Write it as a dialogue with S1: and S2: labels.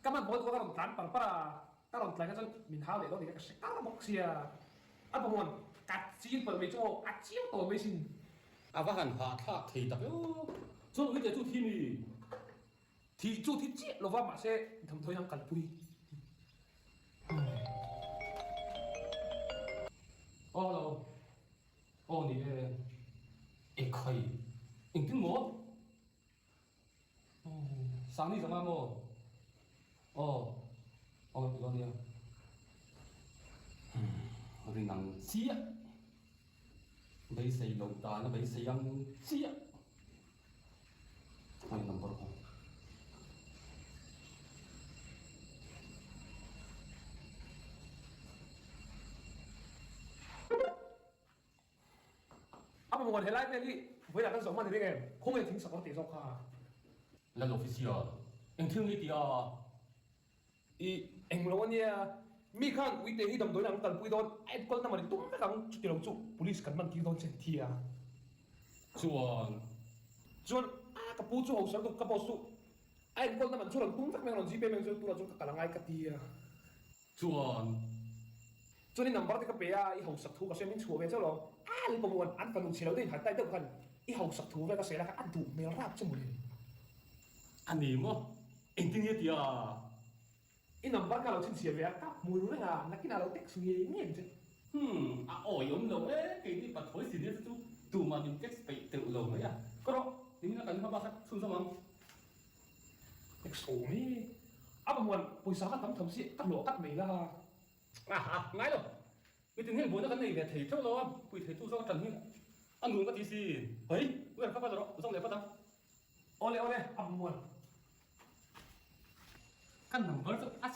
S1: các bạn bố có làm tán bằng para ta làm tán cái mình hao để đó thì cái sẽ ta bốc xìa anh bảo muốn cắt chín bởi vì cho ăn chiếu tổ mới xin
S2: à và hẳn hạ thác thì tập yếu cho cái để chú thi mi
S1: thì chú thì chết lo vào mà sẽ thầm thôi hàng cắn bùi
S2: ô đâu ô nè ê khơi anh tiếng múa sáng đi sáng ăn ô ô ô cái con này rồi nặng xía bây giờ lồng ta nó bây giờ ăn xía thôi nằm bờ hồ
S1: anh bảo muốn hệ lại cái đi với là cái giống mà thì em không hề tính sợ có thể dọc à
S2: là official anh thương đi à
S1: ý anh lo nha mi khang uy tế hi đồng đối năng cần bùi đón anh con nằm ở tung cái khang chút tiền chụp police cần mang tiếng đón chân thia
S2: chuan
S1: chuan cái bố chú hậu sáng được cái bố chú anh con nằm ở chỗ là tung các mẹ làm gì bên mình tôi là chỗ cái lang cái tia
S2: chuan
S1: cho nên number thì cái bé ai hậu sắc thu cái xem mình chùa về chỗ đó anh bảo muốn anh cần chỉ đầu tiên phải tay đâu cần ý hậu sắc thu về cái sẽ là cái anh đủ mèo rap cho một lần
S2: anh em á anh tiếng đi à
S1: ý number cái đầu tiên xìa về cái mùi luôn à nó cái nào tech suy nghĩ chứ
S2: à ôi ông đâu ấy cái đi bắt thôi xin đi chú tụ mà mình kết phải tự lồng đấy à có đó thì nó cần bao sắc xuống xong không
S1: tech số mi anh bảo muốn buổi sáng tắm thầm sĩ cắt lỗ cắt mày là
S2: ngay rồi cái tiếng hiện bốn nó cái này để thấy theo nó quỳ thấy tu do trần hiện ăn uống cái gì gì ấy bây giờ các bạn đó xong này phát đâu
S1: ole ole anh muốn
S2: căn nằm với ắt